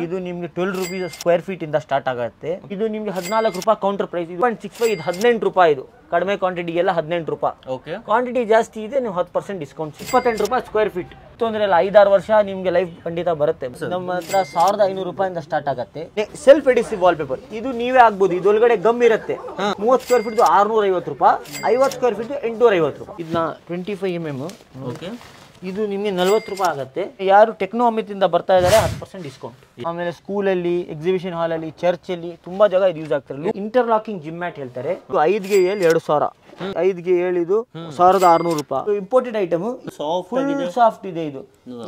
ಇದು ನಿಮಗೆ 12 rupees square feet ಇಂದ ಸ್ಟಾರ್ಟ್ ಆಗುತ್ತೆ. ಇದು ನಿಮಗೆ 14 ರೂಪಾಯಿ ಕೌಂಟರ್ ಪ್ರೈಸ್. 1.65 ಇದು 18 ರೂಪಾಯಿ. ಇದು ಕಡಿಮೆ ಕ್ವಾಂಟಿಟಿಗೆಲ್ಲ 18 ರೂಪಾಯಿ. ಕ್ವಾಂಟಿಟಿ ಜಾಸ್ತಿ ಇದೆ, ನೀವು 10% ಡಿಸ್ಕೌಂಟ್. 28 ರೂಪಾಯಿ ಸ್ಕ್ವೇರ್ ಫೀಟ್. ತೊಂದರೆ ಇಲ್ಲ, 5-6 ವರ್ಷ ನಿಮ್ಗೆ ಲೈಫ್ ಖಂಡಿತ ಬರುತ್ತೆ. ನಮ್ಮ ಹತ್ರ 1500 ರೂಪಾಯಿಂದ ಸ್ಟಾರ್ಟ್ ಆಗುತ್ತೆ. ಸೆಲ್ಫ್ ಎಡಿಸಿವ್ ವಾಲ್ ಪೇಪರ್ ಇದು ನೀವೇ ಆಗ್ಬೋದು. ಇದೊಳಗಡೆ ಗಮ್ ಇರುತ್ತೆ. 30 ಸ್ಕ್ವೇರ್ ಫೀಟ್ 650 ರೂಪಾಯಿ, 50 ಸ್ಕ್ವೇರ್ ಫೀಟ್ 850 ರೂಪಾಯಿ. ಇದನ್ನ 25 mm. ಇದು ನಿಮಗೆ 40 ರೂಪಾಯಿ ಆಗುತ್ತೆ. ಯಾರು ಟೆಕ್ನೋ ಅಮಿತಿಂದ ಬರ್ತಾ ಇದ್ದಾರೆ 10% ಡಿಸ್ಕೌಂಟ್. ಆಮೇಲೆ ಸ್ಕೂಲಲ್ಲಿ, ಎಕ್ಸಿಬಿಷನ್ ಹಾಲ್ ಅಲ್ಲಿ, ಚರ್ಚ್ ಅಲ್ಲಿ ತುಂಬಾ ಜಾಗ ಇದು ಯೂಸ್ ಆಗ್ತಾರೆ. ಇಂಟರ್ಲಾಕಿಂಗ್ ಜಿಮ್ ಮ್ಯಾಟ್ ಹೇಳ್ತಾರೆ. 5ಗೆ 2000, 5ಗೆ 7 ಇದು 1600 ರೂಪಾಯಿ. ಇಂಪೋರ್ಟೆಡ್ ಐಟಮ್, ಫುಲ್ ಸಾಫ್ಟ್ ಇದೆ.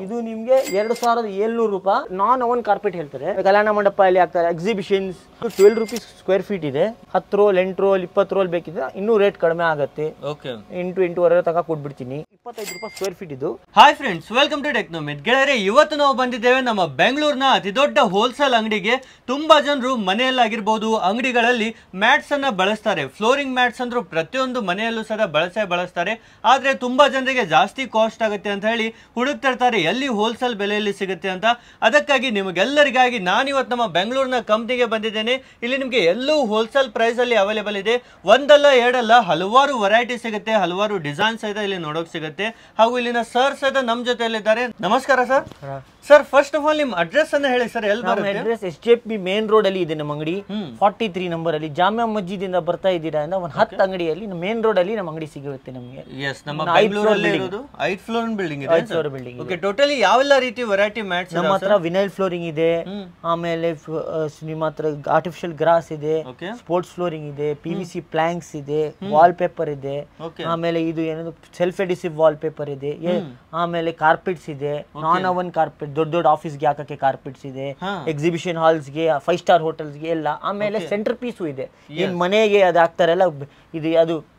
ಇದು ನಿಮ್ಗೆ 2700 ರೂಪಾಯಿ. ನಾನ್ ಓವನ್ ಕಾರ್ಪೆಟ್ ಹೇಳ್ತಾರೆ. ಕಲ್ಯಾಣ ಮಂಟಪ ಅಲ್ಲಿ ಆಗ್ತಾರೆ. ಎಕ್ಸಿಬಿಷನ್ಸ್ 12 ರೂಪೀಸ್ ಸ್ಕ್ವೇರ್ ಫೀಟ್ ಇದೆ. 10 ರೋಲ್, 8 ರೋಲ್, 20 ರೋಲ್ ಬೇಕಿದ್ರೆ ಇನ್ನೂ ರೇಟ್ ಕಡಿಮೆ ಆಗುತ್ತೆ. 8-8.5 ತನಕ ಕೊಟ್ಬಿಡ್ತೀನಿ. 25 ರೂಪಾಯಿ ಸ್ಕ್ವೇರ್ ಫೀಟ್ ಇದು. Hi friends, welcome to ಟೆಕ್ನೋಮಿತ್. ಗೆಳೆಯರೆ, ಇವತ್ತು ನಾವು ಬಂದಿದ್ದೇವೆ ನಮ್ಮ ಬೆಂಗಳೂರಿನ ಅತಿ ದೊಡ್ಡ ಹೋಲ್ಸೇಲ್ ಅಂಗಡಿಗೆ. ತುಂಬಾ ಜನರು ಮನೆಯಲ್ಲಾಗಿರ್ಬೋದು, ಅಂಗಡಿಗಳಲ್ಲಿ ಮ್ಯಾಟ್ಸ್ ಅನ್ನ ಬಳಸ್ತಾರೆ. ಫ್ಲೋರಿಂಗ್ ಮ್ಯಾಟ್ಸ್ ಅಂದ್ರೂ ಪ್ರತಿಯೊಂದು ಮನೆಯಲ್ಲೂ ಸಹ ಬಳಸ್ತಾರೆ. ಆದ್ರೆ ತುಂಬಾ ಜನರಿಗೆ ಜಾಸ್ತಿ ಕಾಸ್ಟ್ ಆಗುತ್ತೆ ಅಂತ ಹೇಳಿ ಹುಡುಕ್ತಿರ್ತಾರೆ ಎಲ್ಲಿ ಹೋಲ್ಸೇಲ್ ಬೆಲೆಯಲ್ಲಿ ಸಿಗುತ್ತೆ ಅಂತ. ಅದಕ್ಕಾಗಿ ನಿಮಗೆಲ್ಲರಿಗಾಗಿ ನಾನಿವತ್ತು ನಮ್ಮ ಬೆಂಗಳೂರಿನ ಕಂಪ್ನಿಗೆ ಬಂದಿದ್ದೇನೆ. ಇಲ್ಲಿ ನಿಮಗೆ ಎಲ್ಲೂ ಹೋಲ್ಸೇಲ್ ಪ್ರೈಸ್ ಅಲ್ಲಿ ಅವೈಲೇಬಲ್ ಇದೆ. ಒಂದಲ್ಲ ಎರಡಲ್ಲ, ಹಲವಾರು ವೆರೈಟಿ ಸಿಗುತ್ತೆ, ಹಲವಾರು ಡಿಸೈನ್ಸ್ ಇದೆ ಇಲ್ಲಿ ನೋಡೋಕೆ ಸಿಗುತ್ತೆ. ಹಾಗೂ ಇಲ್ಲಿನ ಸರ್ ಸಹಿತ ನಮ್ಮ ಜೊತೆಯಲ್ಲಿದ್ದಾರೆ. ನಮಸ್ಕಾರ sir. Sir, first of all ನಿಮ್ಮ ಅಡ್ರೆಸ್ ಅನ್ನ ಹೇಳಿ ಸರ್. ಎಲ್ಲಿ ಬರುತ್ತೆ? ಅಡ್ರೆಸ್ SJP ಮೇನ್ ರೋಡ್ ಅಲ್ಲಿ ಇದೆ ನಮ್ಮ ಅಂಗಡಿ. 43 ನಂಬರ್ ಅಲ್ಲಿ ಜಾಮಿಯಾ ಮಸ್ಜಿದ್ ಇಂದ ಬರ್ತಾ ಇದ್ದೀರಾ ಅಂದ್ರೆ ಒಂದು 10 ಅಂಗಡಿಯಲ್ಲಿ ಮೇನ್ ರೋಡ್ ಅಲ್ಲಿ ನಮ್ಮ ಅಂಗಡಿ ಸಿಗುತ್ತೆ ನಿಮಗೆ. ಎಸ್, ನಮ್ಮ ಬೆಂಗಳೂರಲ್ಲಿ ಇರೋದು 5 ಫ್ಲೋರ್ ಬಿಲ್ಡಿಂಗ್ ಇದೆ. 5 ಫ್ಲೋರ್ ಬಿಲ್ಡಿಂಗ್. ಓಕೆ, ಟೋಟಲಿ ಯಾವೆಲ್ಲ ರೀತಿ ವೆರೈಟಿ ಮ್ಯಾಟ್ಸ್ ನಮ್ಮ ಹತ್ರ? ವಿನೈಲ್ ಫ್ಲೋರಿಂಗ್ ಇದೆ, ಆಮೇಲೆ ನಿಮ್ಮ ಹತ್ರ ಆರ್ಟಿಫಿಷಿಯಲ್ ಗ್ರಾಸ್ ಇದೆ, ಸ್ಪೋರ್ಟ್ಸ್ ಫ್ಲೋರಿಂಗ್ ಇದೆ, PVC ಪ್ಲಾಂಕ್ಸ್ ಇದೆ, ವಾಲ್ ಪೇಪರ್ ಇದೆ, ಆಮೇಲೆ ಇದು ಏನದು ಸೆಲ್ಫ್ ಎಡಿಸಿವ್ ವಾಲ್ ಪೇಪರ್ ಇದೆ, ಆಮೇಲೆ ಕಾರ್ಪೆಟ್ಸ್ ಇದೆ, ನಾನ್ ಓವನ್ ಕಾರ್ಪೆಟ್, ದೊಡ್ಡ ಆಫೀಸ್ಗೆ ಹಾಕಕ್ಕೆ ಕಾರ್ಪೆಟ್ಸ್ ಇದೆ, ಎಕ್ಸಿಬಿಷನ್ ಹಾಲ್ಸ್ಗೆ, 5 ಸ್ಟಾರ್ ಹೋಟೆಲ್ಸ್ಗೆ ಎಲ್ಲ. ಆಮೇಲೆ ಸೆಂಟರ್ ಪೀಸು ಇದೆ. ಏನ್ ಮನೆಗೆ ಅದು ಹಾಕ್ತಾರಲ್ಲ, ಇದು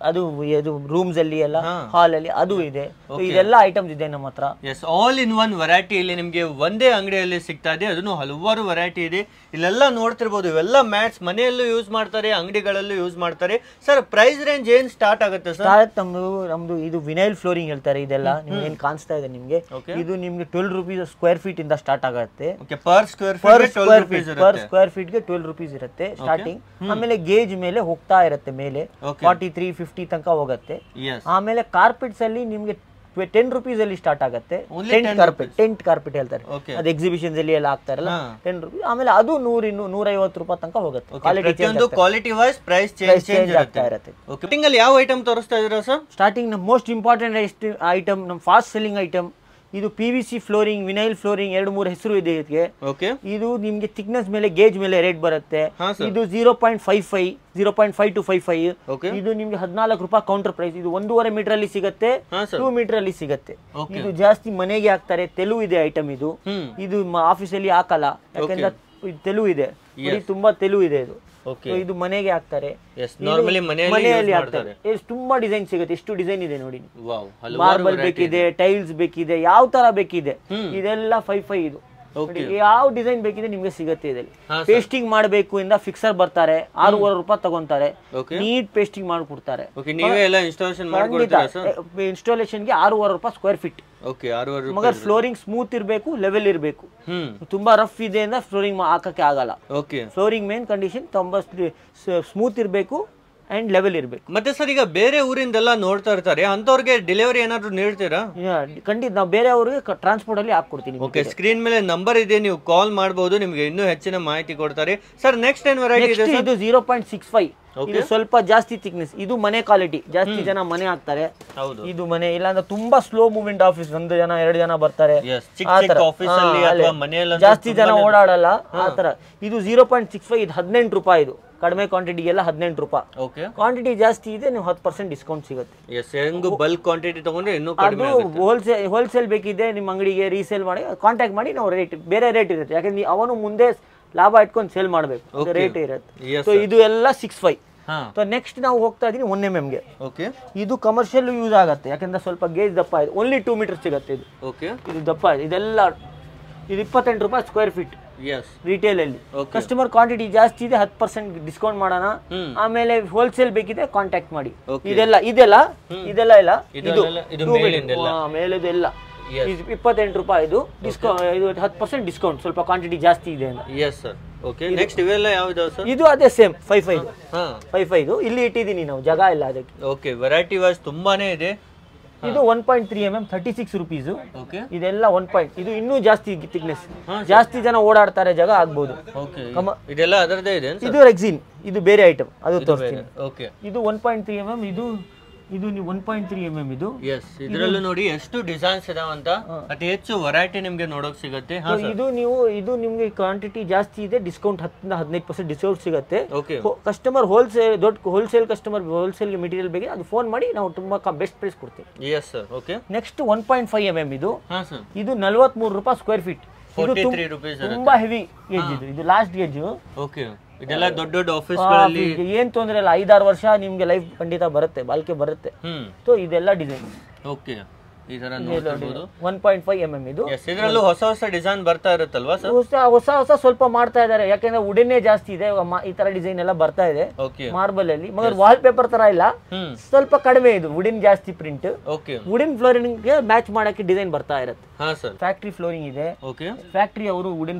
ಅದು ರೂಮ್ಸ್ ಅಲ್ಲಿ ಎಲ್ಲ, ಹಾಲ್ ಅಲ್ಲಿ ಅದು ಇದೆ. ಇದೆಲ್ಲ ಐಟಮ್ಸ್ ಇದೆ ನಮ್ಮ ಹತ್ರ. Yes, all in one variety ಇಲ್ಲಿ ನಿಮ್ಗೆ ಒಂದೇ ಅಂಗಡಿಯಲ್ಲಿ ಸಿಗ್ತಾ ಇದೆ. ಅದನ್ನು ಹಲವಾರು ವೆರೈಟಿ ಇದೆ. ಇಲ್ಲೆಲ್ಲ ನೋಡ್ತಿರ್ಬೋದು, ಇವೆಲ್ಲ ಮ್ಯಾಟ್ಸ್ ಮನೆಯಲ್ಲೂ ಯೂಸ್ ಮಾಡ್ತಾರೆ, ಅಂಗಡಿಗಳಲ್ಲೂ ಯೂಸ್ ಮಾಡ್ತಾರೆ. ಸರ್, ಪ್ರೈಸ್ ರೇಂಜ್ ಏನ್ ಸ್ಟಾರ್ಟ್ ಆಗುತ್ತೆ ಸರ್? ನಮ್ದು ಇದು ವಿನೈಲ್ ಫ್ಲೋರಿಂಗ್ ಹೇಳ್ತಾರೆ. ಇದೆಲ್ಲ ನಿಮ್ಗೆ ಏನ್ ಕಾಣಿಸ್ತಾ ಇದೆ ನಿಮ್ಗೆ, ಇದು ನಿಮ್ಗೆ 12 ರೂಪೀಸ್ ಸ್ಕ್ವೇರ್ ಫೀಟ್ ಇಂದ ಸ್ಟಾರ್ಟ್ ಆಗುತ್ತೆ. ಪರ್ ಸ್ಕ್ವೇರ್ ಫೀಟ್ ಗೆ 12 ರೂಪೀಸ್ ಇರುತ್ತೆ ಸ್ಟಾರ್ಟಿಂಗ್. ಆಮೇಲೆ ಗೇಜ್ ಮೇಲೆ ಹೋಗ್ತಾ ಇರುತ್ತೆ, ಮೇಲೆ 43-50 ತನಕ ಹೋಗುತ್ತೆ. ಆಮೇಲೆ ಕಾರ್ಪೆಟ್ಸ್ ಅಲ್ಲಿ ನಿಮ್ಗೆ 10 ರೂಪೀಸ್ ಅಲ್ಲಿ ಸ್ಟಾರ್ಟ್ ಆಗುತ್ತೆ. ಟೆಂಟ್ ಕಾರ್ಪೆಟ್ ಹೇಳ್ತಾರೆ, ಅದು ಎಕ್ಸಿಬಿಷನ್ಸ್ ಅಲ್ಲಿ ಎಲ್ಲ ಹಾಕ್ತಾರಲ್ಲ, 10 ರೂಪೀಸ್. ಆಮೇಲೆ ಅದು 100-150 ರೂಪಾಯಿ ತನಕ ಹೋಗುತ್ತೆ. ಕ್ವಾಲಿಟಿ ವೈಸ್ ಪ್ರೈಸ್ ಚೇಂಜ್ ಆಗ್ತಾ ಇರುತ್ತೆ. ಸ್ಟಾರ್ಟಿಂಗ್ ಅಲ್ಲಿ ಯಾವ ಐಟಮ್ ತೋರಿಸ್ತಾ ಇದ್ದೀರಾ ಸರ್? ಸ್ಟಾರ್ಟಿಂಗ್ ನಮ್ಮ ಮೋಸ್ಟ್ ಇಂಪಾರ್ಟೆಂಟ್ ಐಟಮ್, ನಮ್ಮ ಫಾಸ್ಟ್ ಸೆಲ್ಲಿಂಗ್ ಐಟಮ್ ಇದು PVC ಫ್ಲೋರಿಂಗ್, ವಿನೈಲ್ ಫ್ಲೋರಿಂಗ್, 2-3 ಹೆಸರು ಇದೆ ಇದಕ್ಕೆ. ಇದು ನಿಮ್ಗೆ ಥಿಕ್ನೆಸ್ ಮೇಲೆ, ಗೇಜ್ ಮೇಲೆ ರೇಟ್ ಬರುತ್ತೆ. ಇದು 0.55, 0.5 to 55. ಇದು ನಿಮ್ಗೆ 14 ರೂಪಾಯಿ ಕೌಂಟರ್ ಪ್ರೈಸ್. ಇದು 1.5 ಮೀಟರ್ ಅಲ್ಲಿ ಸಿಗುತ್ತೆ, 2 ಮೀಟರ್ ಅಲ್ಲಿ ಸಿಗುತ್ತೆ. ಇದು ಜಾಸ್ತಿ ಮನೆಗೆ ಹಾಕ್ತಾರೆ. ತೆಲು ಇದೆ ಐಟಮ್ ಇದು. ಇದು ಆಫೀಸಲ್ಲಿ ಹಾಕಲ್ಲ, ಯಾಕಂದ್ರೆ ತೆಲು ಇದೆ, ತುಂಬಾ ತೆಲು ಇದೆ ಇದು. ಇದು ಮನೆಗೆ ಹಾಕ್ತಾರೆ, ಮನೆಯಲ್ಲಿ ಹಾಕ್ತಾರೆ. ತುಂಬಾ ಡಿಸೈನ್ ಸಿಗುತ್ತೆ. ಎಷ್ಟು ಡಿಸೈನ್ ಇದೆ ನೋಡಿ. ಮಾರ್ಬಲ್ ಬೇಕಿದೆ, ಟೈಲ್ಸ್ ಬೇಕಿದೆ, ಯಾವ ತರ ಬೇಕಿದೆ. ಇದೆಲ್ಲ 55 ಇದು. ಯಾವ ಡಿಸೈನ್ ಬೇಕಿದೆ ನಿಮ್ಗೆ ಸಿಗುತ್ತೆ ಇದರಲ್ಲಿ. ಪೇಸ್ಟಿಂಗ್ ಮಾಡಬೇಕು ಇಂದ ಫಿಕ್ಸರ್ ಬರ್ತಾರೆ, 600 ರೂಪಾಯಿ ತಗೊಂತಾರೆ. ನೀಟ್ ಪೇಸ್ಟಿಂಗ್ ಮಾಡ್ಕೊಡ್ತಾರೆ. ಇನ್ಸ್ಟಾಲೇಷನ್ ಗೆ 600 ರೂಪಾಯಿ ಸ್ಕ್ವೇರ್ ಫೀಟ್. ಮಗರ್ ಫ್ಲೋರಿಂಗ್ ಸ್ಮೂತ್ ಇರಬೇಕು, ಲೆವೆಲ್ ಇರಬೇಕು. ತುಂಬಾ ರಫ್ ಇದೆ ಅಂದ್ರೆ ಫ್ಲೋರಿಂಗ್ ಹಾಕಕ್ಕೆ ಆಗಲ್ಲ. ಫ್ಲೋರಿಂಗ್ ಮೇನ್ ಕಂಡೀಷನ್ ತುಂಬಾ ಸ್ಮೂತ್ ಇರಬೇಕು ಅಂಡ್ ಲೆವೆಲ್ ಇರಬೇಕು. ಮತ್ತೆ ಸರ್, ಈಗ ಬೇರೆ ಊರಿಂದೆಲ್ಲ ನೋಡ್ತಾ ಇರ್ತಾರೆ, ಅಂತವ್ರಿಗೆ ಡೆಲಿವರಿ ಏನಾದ್ರು ನೀಡ್ತೀರಾ? ಖಂಡಿತ, ನಾವು ಬೇರೆ ಅವ್ರಿಗೆ ಟ್ರಾನ್ಸ್ಪೋರ್ಟ್ ಅಲ್ಲಿ ಹಾಕೊಡ್ತೀನಿ. ಓಕೆ, ಸ್ಕ್ರೀನ್ ಮೇಲೆ ನಂಬರ್ ಇದೆ, ನೀವು ಕಾಲ್ ಮಾಡಬಹುದು, ನಿಮ್ಗೆ ಇನ್ನೂ ಹೆಚ್ಚಿನ ಮಾಹಿತಿ ಕೊಡ್ತಾರೆ. ಸರ್, ನೆಕ್ಸ್ಟ್ ಏನ್ ವೆರೈಟಿ ಇದೆ? ಇದು 0.65. ಇದು ಸ್ವಲ್ಪ ಜಾಸ್ತಿ ಥಿಕ್ನೆಸ್. ಇದು ಮನೆ ಕ್ವಾಲಿಟಿ. ಜಾಸ್ತಿ ಜನ ಮನೆ ಹಾಕ್ತಾರೆ. ಇದು ಮನೆ ಇಲ್ಲಾಂದ್ರೆ ತುಂಬಾ ಸ್ಲೋ ಮೂವ್ಮೆಂಟ್ ಆಫೀಸ್, 1 ಜನ 2 ಜನ ಬರ್ತಾರೆ, ಜಾಸ್ತಿ ಜನ ಓಡಾಡಲ್ಲ ಆತರ. ಇದು 0.65, ಇದು 18 ರೂಪಾಯಿ. ಇದು ಕಡಿಮೆ ಕ್ವಾಂಟಿಟಿಗೆಲ್ಲ 18 ರೂಪಾಯಿ. ಕ್ವಾಂಟಿಟಿ ಜಾಸ್ತಿ ಇದೆ, ನೀವು 10% ಡಿಸ್ಕೌಂಟ್ ಸಿಗುತ್ತೆ. ಬಲ್ಕ್ ಕ್ವಾಂಟಿಟಿ ತಗೊಂಡ್ರೆ ಇನ್ನೂ ಹೋಲ್ಸೇಲ್ ಬೇಕಿದೆ ನಿಮ್ಮ ಅಂಗಡಿಗೆ ರೀಸೇಲ್ ಮಾಡಿ ಕಾಂಟ್ಯಾಕ್ಟ್ ಮಾಡಿ. ನಾವು ಬೇರೆ ರೇಟ್ ಇರುತ್ತೆ, ಯಾಕಂದ್ರೆ ಅವನು ಮುಂದೆ ಲಾಭ ಇಟ್ಕೊಂಡು ಸೇಲ್ ಮಾಡಬೇಕು, ರೇಟ್ ಇರುತ್ತೆ. ಸೊ ಇದು ಎಲ್ಲ 65. ನೆಕ್ಸ್ಟ್ ನಾವು ಹೋಗ್ತಾ ಇದೀನಿ 1 mm ಗೆ. ಇದು ಕಮರ್ಷಿಯಲ್ ಯೂಸ್ ಆಗುತ್ತೆ, ಯಾಕಂದ್ರೆ ಸ್ವಲ್ಪ ಗೇಜ್ ದಪ್ಪ ಇದೆ. ಓನ್ಲಿ 2 ಮೀಟರ್ ಸಿಗುತ್ತೆ ಇದು. ಇದು ದಪ್ಪ ಇದೆ. ಇದೆಲ್ಲ ಇದು 28 ರೂಪಾಯಿ ಸ್ಕ್ವೇರ್ ಫೀಟ್ ರಿಟೇಲ್ ಅಲ್ಲಿ. ಕಸ್ಟಮರ್ ಕ್ವಾಂಟಿಟಿ ಜಾಸ್ತಿ ಇದೆ, 10% ಡಿಸ್ಕೌಂಟ್ ಮಾಡೋಣ. ಆಮೇಲೆ ಹೋಲ್ಸೇಲ್ ಬೇಕಿದೆ ಕಾಂಟ್ಯಾಕ್ಟ್ ಮಾಡಿ. ಇದೆಲ್ಲ ಇಲ್ಲ, ಇದು ಮೇಲೆದೆಲ್ಲ ಇದು 28 ರೂಪಾಯಿ. ಇದು ಇದು 10% ಡಿಸ್ಕೌಂಟ್, ಸ್ವಲ್ಪ ಕ್ವಾಂಟಿಟಿ ಜಾಸ್ತಿ ಇದೆ ಅಂತ. Yes sir. ಓಕೆ, ನೆಕ್ಸ್ಟ್ ಇವೆಲ್ಲ ಯಾವ್ದಾವ ಸರ್? ಇದು ಅದೇ ಸೇಮ್ 55 ಇಲ್ಲಿ ಇಟ್ಟಿದ್ದೀನಿ ನಾವು, ಜಾಗ ಇಲ್ಲ ಅದಕ್ಕೆ. ಓಕೆ, ವೆರೈಟಿ ವೈಸ್ ತುಂಬಾನೇ ಇದೆ. ಇದು 1.3 mm 36 ರುಪೀಸ್. ಓಕೆ, ಇದೆಲ್ಲ 1. ಇದು ಇನ್ನೂ ಜಾಸ್ತಿ ಥಿಕ್ನೆಸ್, ಜಾಸ್ತಿ ಜನ ಓಡಾಡ್ತಾರೆ, ಜಾಗ ಆಗ್ಬೋದು. ಓಕೆ, ಇದೆಲ್ಲ ಅದರದೇ ಇದೆ. ಇದು ರೆಕ್ಸಿನ್, ಇದು ಬೇರೆ ಐಟಮ್, ಅದು ತೋರಿಸ್ತೀನಿ. ಓಕೆ, ಇದು 1.3 mm, ಇದು ನೀವು 1.3 mm ಇದು. ಎಸ್, ಇದರಲ್ಲೂ ನೋಡಿ ಎಷ್ಟು ಡಿಸೈನ್ಸ್ ಇದಾವಂತ, ಅತಿ ಹೆಚ್ಚು ವೆರೈಟಿ ನಿಮ್ಗೆ ನೋಡೋಕ್ ಸಿಗುತ್ತೆ. ಇದು ನಿಮ್ಗೆ ಕ್ವಾಂಟಿಟಿ ಜಾಸ್ತಿ ಇದೆ, ಡಿಸ್ಕೌಂಟ್ 10-15% ಡಿಸ್ಕೌಂಟ್ ಸಿಗುತ್ತೆ. ಓಕೆ, ಕಸ್ಟಮರ್ ದೊಡ್ಡ ಹೋಲ್ಸೇಲ್ ಕಸ್ಟಮರ್ ಹೋಲ್ಸೇಲ್ ಮೆಟೀರಿಯಲ್ ಬಗ್ಗೆ ಅದು ಫೋನ್ ಮಾಡಿ ನಾವು ತುಂಬಾ ಬೆಸ್ಟ್ ಪ್ರೈಸ್ ಕೊಡ್ತೀವಿ. Yes sir. Okay, next 1.5 mm ಇದು. ಇದು 43 ರೂಪಾಯಿ ಸ್ಕ್ವೇರ್ ಫೀಟ್. ತುಂಬಾ ಹೆವಿ ಗೇಜ್ ಇದು ಲಾಸ್ಟ್ ಗೇಜ್. ಓಕೆ, ಇದೆಲ್ಲ ದೊಡ್ಡ ದೊಡ್ಡ ಆಫೀಸ್ಗಳಲ್ಲಿ ಏನ್ ತೊಂದ್ರೆ ಇಲ್ಲ, 5-6 ವರ್ಷ ನಿಮ್ಗೆ ಲೈಫ್ ಖಂಡಿತ ಬರುತ್ತೆ, ಬಾಲ್ಕೆ ಬರುತ್ತೆ. ಸೊ ಇದೆಲ್ಲ ಡಿಸೈನ್. ಓಕೆ, ಈ ತರ ನೋಡಬಹುದು. 1.5 mm ಇದು. ಇದರಲ್ಲೂ ಹೊಸ ಹೊಸ ಡಿಸೈನ್ ಬರ್ತಾ ಇರುತ್ತಲ್ವಾ ಸರ್? ಹೊಸ ಸ್ವಲ್ಪ ಮಾಡ್ತಾ ಇದಾರೆ, ಯಾಕಂದ್ರೆ ವುಡನ್ನೇ ಜಾಸ್ತಿ ಇದೆ, ಈ ತರ ಡಿಸೈನ್ ಎಲ್ಲ ಬರ್ತಾ ಇದೆ ಮಾರ್ಬಲ್ ಅಲ್ಲಿ. ಮಗರ್ ವಾಲ್ ಪೇಪರ್ ತರ ಇಲ್ಲ, ಸ್ವಲ್ಪ ಕಡಿಮೆ ಇದು, ವುಡನ್ ಜಾಸ್ತಿ ಪ್ರಿಂಟ್. ವುಡನ್ ಫ್ಲೋರಿಂಗ್ ಗೆ ಮ್ಯಾಚ್ ಮಾಡಕ್ಕೆ ಡಿಸೈನ್ ಬರ್ತಾ ಇರುತ್ತೆ. ಫ್ಯಾಕ್ಟರಿ ಫ್ಲೋರಿಂಗ್ ಇದೆ. ಫ್ಯಾಕ್ಟರಿ ಅವರು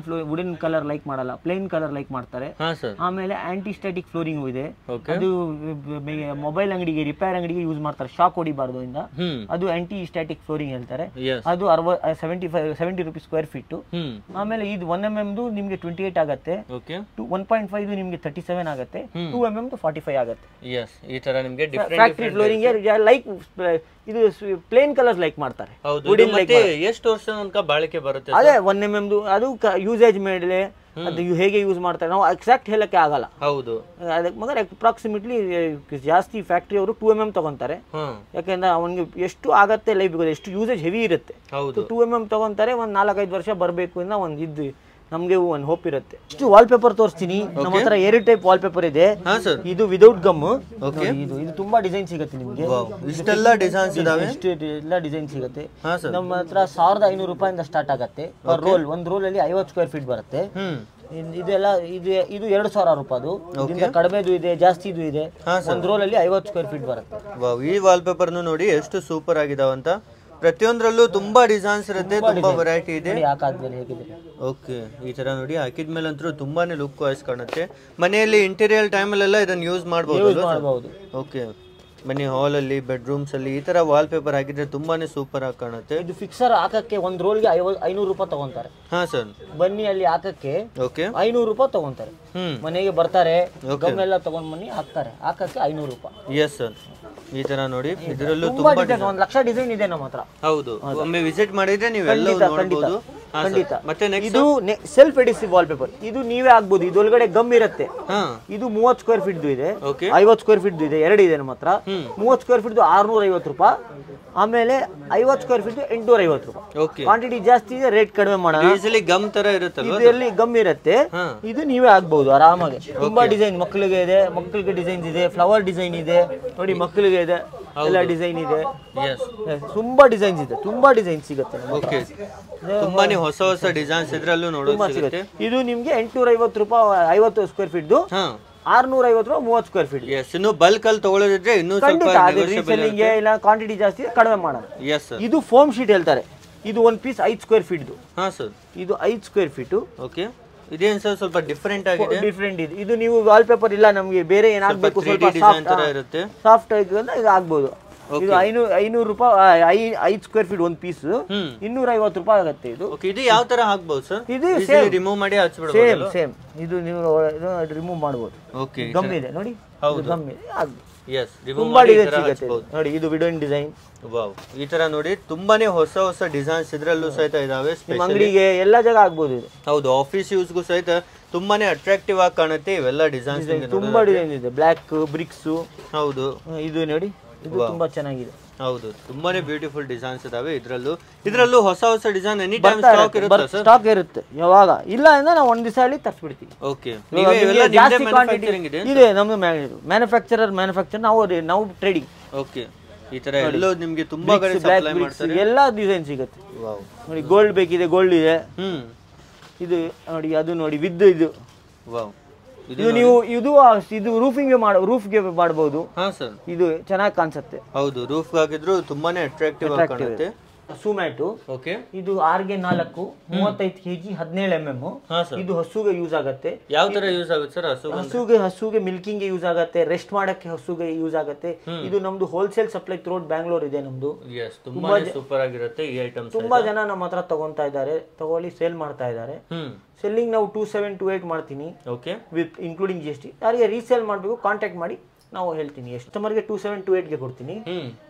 ವುಡನ್ ಕಲರ್ ಲೈಕ್ ಮಾಡಲ್ಲ, ಪ್ಲೇನ್ ಕಲರ್ ಲೈಕ್ ಮಾಡ್ತಾರೆ. ಆಮೇಲೆ ಆಂಟಿ ಸ್ಟ್ಯಾಟಿಕ್ ಫ್ಲೋರಿಂಗ್ ಇದೆ, ಅದು ಮೊಬೈಲ್ ಅಂಗಡಿಗೆ, ರಿಪೇರ್ ಅಂಗಡಿಗೆ ಯೂಸ್ ಮಾಡ್ತಾರೆ, ಶಾಕ್ ಹೊಡಿಬಾರ್ದು ಇಂದ. ಅದು ಆಂಟಿ ಸ್ಟ್ಯಾಟಿಕ್ ಫ್ಲೋರಿಂಗ್ ಹೇಳ್ತಾರೆ. ಅದು 70 ರೂಪೀಸ್ ಸ್ಕ್ವೇರ್ ಫೀಟ್. ಆಮೇಲೆ ಇದು 1 mm ನಿಮ್ಗೆ 28 ಆಗುತ್ತೆ. 1.5 ನಿಮ್ಗೆ 37 ಆಗುತ್ತೆ. 2 mm 45 ಆಗುತ್ತೆ. ಈ ತರ ನಿಮ್ಗೆ ಫ್ಯಾಕ್ಟರಿ ಫ್ಲೋರಿಂಗ್ ಲೈಕ್ ಇದು ಪ್ಲೇನ್ ಕಲರ್ಸ್ ಲೈಕ್ ಮಾಡ್ತಾರೆ. ಎಷ್ಟು ವರ್ಷ ತನಕ ಬಾಳಿಕೆ ಬರುತ್ತೆ? ಅದೇ 1 mm ಅದು ಯೂಸೇಜ್ ಮೇಲೆ ಅದು ಹೇಗೆ ಯೂಸ್ ಮಾಡ್ತಾರೆ ನಾವು ಎಕ್ಸಾಕ್ಟ್ ಹೇಳಕ್ಕೆ ಆಗಲ್ಲ. ಹೌದು, ಅದಕ್ಕೆ ಮಗರ್ ಅಪ್ರಾಕ್ಸಿಮೇಟ್ಲಿ ಜಾಸ್ತಿ ಫ್ಯಾಕ್ಟ್ರಿ ಅವರು 2 mm ತಗೊಂತಾರೆ, ಯಾಕೆಂದ್ರೆ ಅವನಿಗೆ ಎಷ್ಟು ಆಗತ್ತೆ ಲೈಫ್, ಎಷ್ಟು ಯೂಸೇಜ್ ಹೆವಿ ಇರುತ್ತೆ. 2 mm ತಗೊಂತಾರೆ, ಒಂದ್ 4-5 ವರ್ಷ ಬರಬೇಕು ಅಂತ ಒಂದ್ ಇದು ನಮ್ಗೆ ಒಂದು ಹೋಪ್ ಇರುತ್ತೆ. ಇಷ್ಟು ವಾಲ್ ಪೇಪರ್ ತೋರಿಸ್ತೀನಿ. ನಮ್ಮ ಹತ್ರ 2 ಟೈಪ್ ವಾಲ್ ಪೇಪರ್ ಇದೆ. ಇದು ವಿದೌಟ್ ಗಮ್. ಇದು ತುಂಬಾ ಡಿಸೈನ್ ಸಿಗುತ್ತೆ ನಿಮ್ಗೆ. ಇಷ್ಟೆಲ್ಲ ಡಿಸೈನ್ಸ್ ಇದಾವೆ, ಎಲ್ಲ ಡಿಸೈನ್ ಸಿಗುತ್ತೆ. ನಮ್ಮ ಹತ್ರ 1500 ರೂಪಾಯಿಂದ ಸ್ಟಾರ್ಟ್ ಆಗುತ್ತೆ ಪರ್ ರೋಲ್. ಒಂದ್ ರೋಲ್ ಅಲ್ಲಿ 50 ಸ್ಕ್ವೇರ್ ಫೀಟ್ ಬರುತ್ತೆ. ಇದೆಲ್ಲ ಇದು 2000 ರೂಪಾಯಿ. ಇದರಿಂದ ಕಡಿಮೆದು ಇದೆ, ಜಾಸ್ತಿದು ಇದೆ. ಒಂದ್ ರೋಲ್ ಅಲ್ಲಿ 50 ಸ್ಕ್ವೇರ್ ಫೀಟ್ ಬರುತ್ತೆ. ಈ ವಾಲ್ ಪೇಪರ್ ನೋಡಿ ಎಷ್ಟು ಸೂಪರ್ ಆಗಿದಾವಂತ. ಪ್ರತಿಯೊಂದರಲ್ಲೂ ತುಂಬಾ ಡಿಸೈನ್ಸ್ ಇರುತ್ತೆ, ತುಂಬಾ ವೆರೈಟಿ ಇದೆ. ಓಕೆ, ಈ ತರ ನೋಡಿ ಹಾಕಿದ್ಮೇಲೆ ಅಂತೂ ತುಂಬಾನೇ ಲುಕ್ ವೈಸ್ ಕಾಣುತ್ತೆ. ಮನೆಯಲ್ಲಿ ಇಂಟೀರಿಯರ್ ಟೈಮ್ ಅಲ್ಲೆಲ್ಲ ಇದನ್ನ ಯೂಸ್ ಮಾಡಬಹುದು. ಓಕೆ, ಮನೆ ಹಾಲ್ ಅಲ್ಲಿ, ಬೆಡ್ರೂಮ್ಸ್ ಅಲ್ಲಿ ಈ ತರ ವಾಲ್ ಪೇಪರ್ ಹಾಕಿದ್ರೆ ತುಂಬಾನೇ ಸೂಪರ್ ಆಗಿ ಕಾಣುತ್ತೆ. ಇದು ಫಿಕ್ಸರ್ ಹಾಕಕ್ಕೆ ಒಂದ್ ರೋಲ್ಗೆ 500 ರೂಪಾಯಿ ತಗೊಂತಾರೆ. ಬನ್ನಿ ಅಲ್ಲಿ ಹಾಕಕ್ಕೆ 500 ರೂಪಾಯಿ ತಗೊಂತಾರೆ. ಮನೆಗೆ ಬರ್ತಾರೆ, ಗಮ್ಮೆಲ್ಲ ತಗೊಂಡ್ ಬನ್ನಿ ಹಾಕ್ತಾರೆ, ಹಾಕಕ್ಕೆ 500 ರೂಪಾಯಿ. ಎಸ್ ಸರ್, ಈ ತರ ನೋಡಿ ಇದರಲ್ಲೂ ತುಂಬಾ 1 ಲಕ್ಷ ಡಿಸೈನ್ ಇದೆ ನಮ್ಮ ಹತ್ರ. ಹೌದು, ಒಮ್ಮೆ ವಿಸಿಟ್ ಮಾಡಿದ್ರೆ ನೀವೆಲ್ಲ ನೋಡಬಹುದು. ಖಂಡಿತ. ಇದು ಸೆಲ್ಫ್ ಎಡಿಸಿವ್ ವಾಲ್ ಪೇಪರ್. ಇದು ನೀವೇ ಆಗ್ಬೋದು, ಇದೊಳಗಡೆ ಗಮ್ ಇರುತ್ತೆ. ಇದು 30 ಸ್ಕ್ವೇರ್ ಫೀಟ್ ಇದೆ, 50 ಸ್ಕ್ವೇರ್ ಫೀಟ್ ಇದೆ, 2 ಇದೆ ನಮ್ಮ ಹತ್ರ. 30 ಸ್ಕ್ವೇರ್ ಫೀಟ್ 650 ರೂಪಾಯಿ, ಆಮೇಲೆ 50 ಸ್ಕ್ವೇರ್ ಫೀಟ್ 850 ರೂಪಾಯಿ. ಕ್ವಾಂಟಿಟಿ ಜಾಸ್ತಿ ಇದೆ, ರೇಟ್ ಕಡಿಮೆ ಮಾಡೋಣ. ಗಮ್ ತರ ಇರುತ್ತಲ್ಲ, ಇದರಲ್ಲಿ ಗಮ್ ಇರುತ್ತೆ. ಇದು ನೀವೇ ಆಗ್ಬಹುದು ಆರಾಮಾಗಿ. ತುಂಬಾ ಡಿಸೈನ್ ಮಕ್ಕಳಿಗೆ ಇದೆ, ಮಕ್ಕಳಿಗೆ ಡಿಸೈನ್ಸ್ ಇದೆ, ಫ್ಲವರ್ ಡಿಸೈನ್ ಇದೆ ನೋಡಿ, ಮಕ್ಕಳಿಗೆ ಇದೆ, ಎಲ್ಲ ಡಿಸೈನ್ ಇದೆ. ತುಂಬಾ ಡಿಸೈನ್ಸ್ ಇದೆ, ತುಂಬಾ ಡಿಸೈನ್ ಸಿಗುತ್ತೆ. ತುಂಬಾನೇ ಹೊಸ ಹೊಸ ಡಿಸೈನ್ಸ್ ಇದ್ರಲ್ಲೂ ನೋಡೋಕೆ ಸಿಗುತ್ತೆ. ಇದು ನಿಮ್ಗೆ 850 ರೂಪಾಯಿ 50 ಸ್ಕ್ವೇರ್ ಫೀಟ್, 650 ರೂಪಾಯಿ 30 ಸ್ಕ್ವೇರ್ ಫೀಟ್. ಇನ್ನು ಬಲ್ಕ್ ಅಲ್ಲಿ ತಗೊಳ್ಳೋದಿದ್ರೆ ಇನ್ನೂ ರೀಸೆಲ್ಲಿಂಗ್ ಇಲ್ಲ, ಕ್ವಾಂಟಿಟಿ ಜಾಸ್ತಿ ಕಡಿಮೆ ಮಾಡೋಣ. ಇದು ಫೋಮ್ ಶೀಟ್ ಹೇಳ್ತಾರೆ. ಇದು ಒಂದ್ ಪೀಸ್ 5 ಸ್ಕ್ವೇರ್ ಫೀಟ್. ಇದು 5 ಸ್ಕ್ವೇರ್ ಫೀಟ್. ಓಕೆ, ಇದೇನ್ ಸರ್ ಸ್ವಲ್ಪ ಡಿಫರೆಂಟ್ ಆಗಿದೆ. ಡಿಫರೆಂಟ್ ಇದೆ. ಇದು ನೀವು ವಾಲ್ ಪೇಪರ್ ಇಲ್ಲ, ನಮ್ಗೆ ಬೇರೆ ಏನಾಗಬೇಕು, ಸ್ವಲ್ಪ ಸಾಫ್ಟ್ ಆಗಿ ಇದು ಆಗ್ಬೋದು. ಇದು 500 ರೂಪಾಯಿ 5 ಸ್ಕ್ವೇರ್ ಫೀಟ್ ಒಂದ್ ಪೀಸ್, 250 ರೂಪಾಯಿ ಆಗುತ್ತೆ. ಇದು ಯಾವ ತರ ಹಾಕ್ಬಹುದು ಸರ್? ಇದು ರಿಮೂವ್ ಮಾಡಿ ಹಚ್ಬಿಡಬಹುದು. ಸೇಮ್ ಇದು ನೀವು ರಿಮೂವ್ ಮಾಡಬಹುದು. ಗಮ್ ಇದೆ ನೋಡಿ, ಗಮ್ ಇದೆ, ತುಂಬಾ ಡಿಸೈನ್ ಸಿಗುತ್ತೆ ನೋಡಿ. ಇದು ವಿಡೋನ್ ಡಿಸೈನ್. ಈ ತರ ನೋಡಿ ತುಂಬಾನೇ ಹೊಸ ಹೊಸ ಡಿಸೈನ್ಸ್ ಇದ್ರಲ್ಲೂ ಸಹಿತ ಇದಾವೆ. ಅಂಗಡಿಗೆ ಎಲ್ಲ ಜಾಗ ಆಗ್ಬೋದು ಇದು. ಹೌದು, ಆಫೀಸ್ ಯೂಸ್ಗೂ ಸಹಿತ ತುಂಬಾನೇ ಅಟ್ರಾಕ್ಟಿವ್ ಆಗಿ ಕಾಣುತ್ತೆ ಇವೆಲ್ಲ ಡಿಸೈನ್ಸ್. ತುಂಬಾ ಡಿಸೈನ್ ಇದೆ, ಬ್ಲಾಕ್ ಬ್ರಿಕ್ಸ್. ಹೌದು, ಇದು ನೋಡಿ, ಇದು ತುಂಬಾ ಚೆನ್ನಾಗಿದೆ. ಹೌದು, ತುಂಬಾನೇ ಬ್ಯೂಟಿಫುಲ್ ಡಿಸೈನ್ಸ್ ಇದಾವೆ. ಇದ್ರಲ್ಲೂ ಹೊಸ ಹೊಸ ಡಿಸೈನ್ ಎನಿ ಟೈಮ್ ಸ್ಟಾಕ್ ಇರುತ್ತೆ ಸರ್? ಸ್ಟಾಕ್ ಇರುತ್ತೆ, ಯಾವಾಗ ಇಲ್ಲ ಅಂದ್ರೆ ನಾವು ಒಂದ್ ದಿವಸ ಅಲ್ಲಿ ತರಿಸ್ಬಿಡ್ತೀವಿ. ಓಕೆ, ನೀವೇ ಇವೆಲ್ಲ ನಿಮ್ಮದೇ ಮ್ಯಾನುಫ್ಯಾಕ್ಚರಿಂಗ್ ಇದೆ? ನಮ್ದು ಮ್ಯಾನುಫ್ಯಾಕ್ಚರರ್ ನಾವು ಟ್ರೇಡಿಂಗ್. ಓಕೆ, ಈ ತರ ಎಲ್ಲೋ ನಿಮಗೆ ತುಂಬಾ ಕಡೆ ಸಪ್ಲೈ ಮಾಡ್ತಾರೆ, ಎಲ್ಲಾ ಡಿಸೈನ್ ಸಿಗುತ್ತೆ. ವಾವ್, ನೋಡಿ ಗೋಲ್ಡ್ ಬೇಕಿದೆ, ಗೋಲ್ಡ್ ಇದೆ. ಇದು ನೋಡಿ, ಅದು ನೋಡಿ ವಿದ್ ಇದು. ವಾವ್, ಇದು ನೀವು ಇದು ರೂಫ್ಗೆ ಮಾಡಬಹುದು. ಇದು ಚೆನ್ನಾಗಿ ಕಾಣಿಸುತ್ತೆ. ಹೌದು, ರೂಫ್ ಹಾಕಿದ್ರು ತುಂಬಾನೇ ಅಟ್ರಾಕ್ಟಿವ್ ಆಗಿ ಕಾಣುತ್ತೆ. ಹಸು ಮ್ಯಾಟು. ಓಕೆ. ಇದು 6ಗೆ 4, 35 kg, 17 mm. ಇದು ಹಸುಗೆ ಯೂಸ್ ಆಗುತ್ತೆ. ಯಾವ ತರ ಯೂಸ್ ಆಗುತ್ತೆ ಸರ್? ಹಸುಗೆ ಮಿಲ್ಕಿಂಗ್ ಯೂಸ್ ಆಗುತ್ತೆ, ರೆಸ್ಟ್ ಮಾಡಕ್ಕೆ ಹಸುಗೆ ಯೂಸ್ ಆಗುತ್ತೆ. ಇದು ನಮ್ದು ಹೋಲ್ಸೇಲ್ ಸಪ್ಲೈ ಥ್ರೋಟ್ ಬ್ಯಾಂಗ್ಳೂರ್ ಇದೆ ನಮ್ದು. ತುಂಬಾ ಸೂಪರ್ ಆಗಿರುತ್ತೆ ಈ ಐಟಮ್ಸ್. ತುಂಬಾ ಜನ ನಮ್ಮ ಹತ್ರ ತಗೊಂತಾ ಇದ್ದಾರೆ, ತಗೊಳ್ಳಿ ಸೇಲ್ ಮಾಡ್ತಾ ಇದ್ದಾರೆ. ಸೆಲ್ಲಿಂಗ್ ನಾವು 2728 ಮಾಡ್ತೀನಿ, ವಿತ್ ಇನ್ಕ್ಲೂಡಿಂಗ್ GST. ಯಾರಿಗೆ ರೀಸೇಲ್ ಮಾಡಬೇಕು ಕಾಂಟ್ಯಾಕ್ಟ್ ಮಾಡಿ, ನಾವು ಹೇಳ್ತೀನಿ. ಕಸ್ಟಮರ್ಗೆ 2728ಗೆ ಕೊಡ್ತೀನಿ,